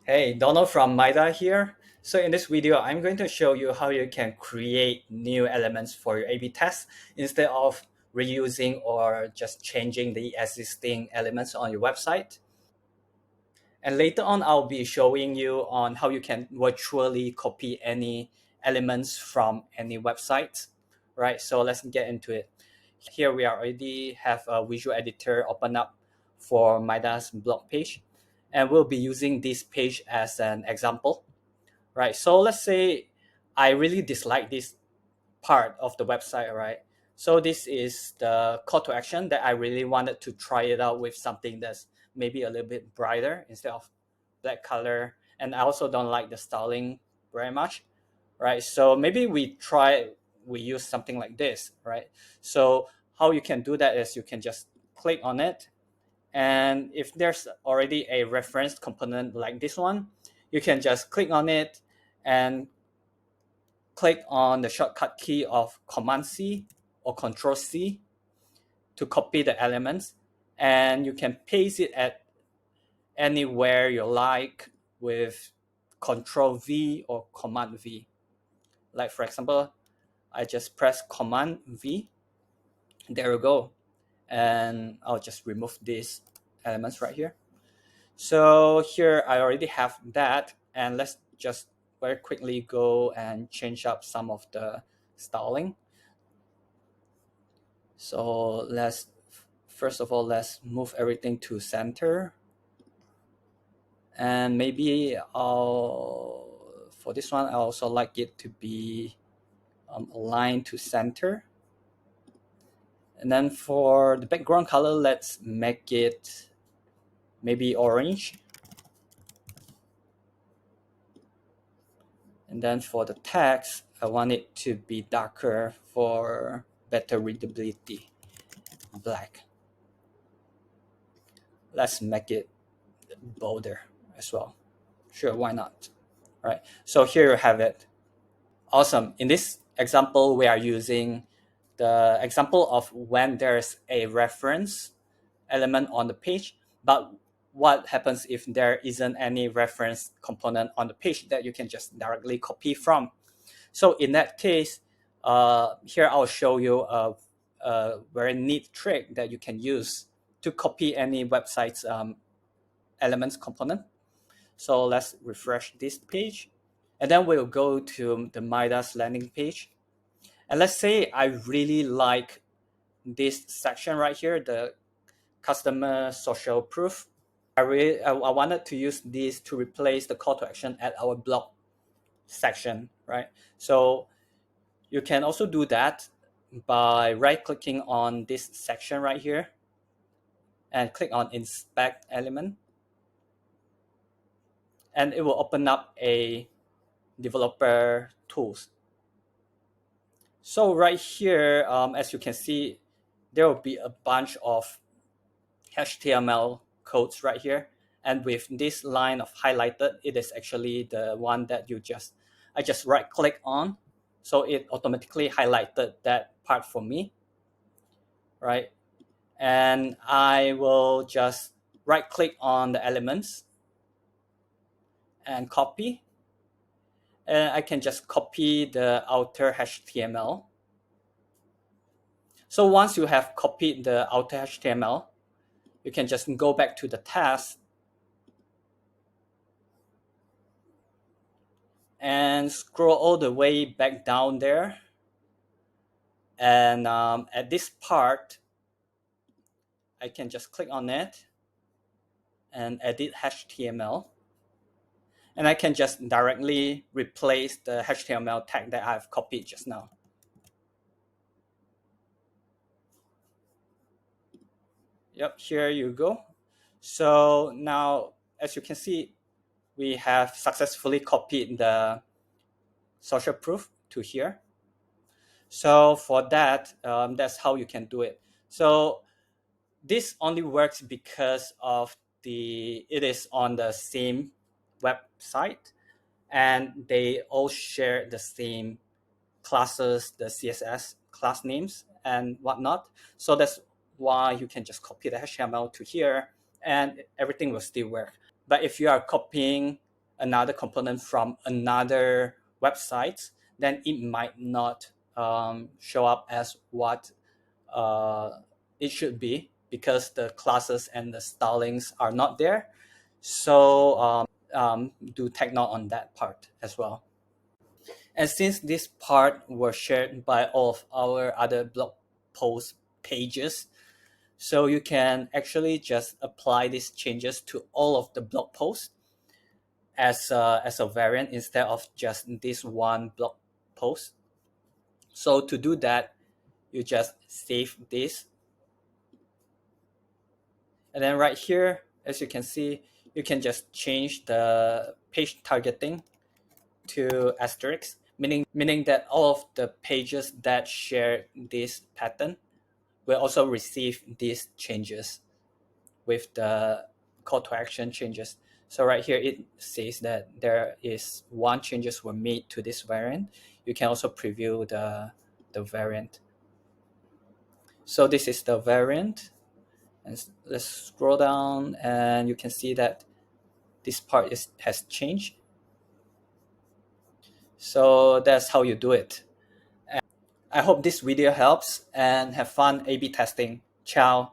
Hey, Donald from Maida here. So in this video, I'm going to show you how you can create new elements for your A/B test instead of reusing or just changing the existing elements on your website. And later on, I'll be showing you on how you can virtually copy any elements from any website, right? So let's get into it. Here we already have a visual editor open up for Maida's blog page, and we'll be using this page as an example, right? So let's say I really dislike this part of the website, right? So this is the call to action that I really wanted to try it out with something that's maybe a little bit brighter instead of black color. And I also don't like the styling very much, right? So maybe we use something like this, right? So how you can do that is you can just click on it. And if there's already a reference component like this one, you can just click on it and click on the shortcut key of Command C or Control C to copy the elements, and you can paste it at anywhere you like with Control V or Command V. Like for example, I just press Command V. There we go, and I'll just remove these elements right here. So here I already have that, and let's just very quickly go and change up some of the styling. So let's first of all let's move everything to center, and maybe I'll for this one I also like it to be aligned to center. And then for the background color, let's make it maybe orange. And then for the text, I want it to be darker for better readability, black. Let's make it bolder as well. Sure, why not? Right. So here you have it. Awesome. In this example, we are using the example of when there's a reference element on the page, but what happens if there isn't any reference component on the page that you can just directly copy from? So in that case, here I'll show you a very neat trick that you can use to copy any website's elements component. So let's refresh this page. And then we'll go to the Midas landing page. And let's say I really like this section right here, the customer social proof. I wanted to use this to replace the call to action at our blog section, right? So you can also do that by right clicking on this section right here and click on inspect element, and it will open up a developer tools. So right here, as you can see, there will be a bunch of HTML codes right here. And with this line of highlighted, it is actually the one that I just right click on. So it automatically highlighted that part for me, right? And I will just right click on the elements and copy. And I can just copy the outer HTML. So once you have copied the outer HTML, you can just go back to the task and scroll all the way back down there. And at this part, I can just click on it and edit HTML. And I can just directly replace the HTML tag that I've copied just now. Yep, here you go. So now, as you can see, we have successfully copied the social proof to here. So for that, that's how you can do it. So this only works because of it is on the same website, and they all share the same classes, the CSS class names and whatnot. So that's why you can just copy the HTML to here and everything will still work. But if you are copying another component from another website, then it might not show up as what it should be because the classes and the stylings are not there. So do take note on that part as well. And since this part was shared by all of our other blog post pages, so you can actually just apply these changes to all of the blog posts as a variant instead of just this one blog post. So to do that, you just save this. And then right here, as you can see, you can just change the page targeting to asterisk, meaning that all of the pages that share this pattern will also receive these changes with the call to action changes. So right here, it says that there is one changes were made to this variant. You can also preview the variant. So this is the variant. And let's scroll down and you can see that this part has changed. So that's how you do it. And I hope this video helps and have fun A/B testing. Ciao.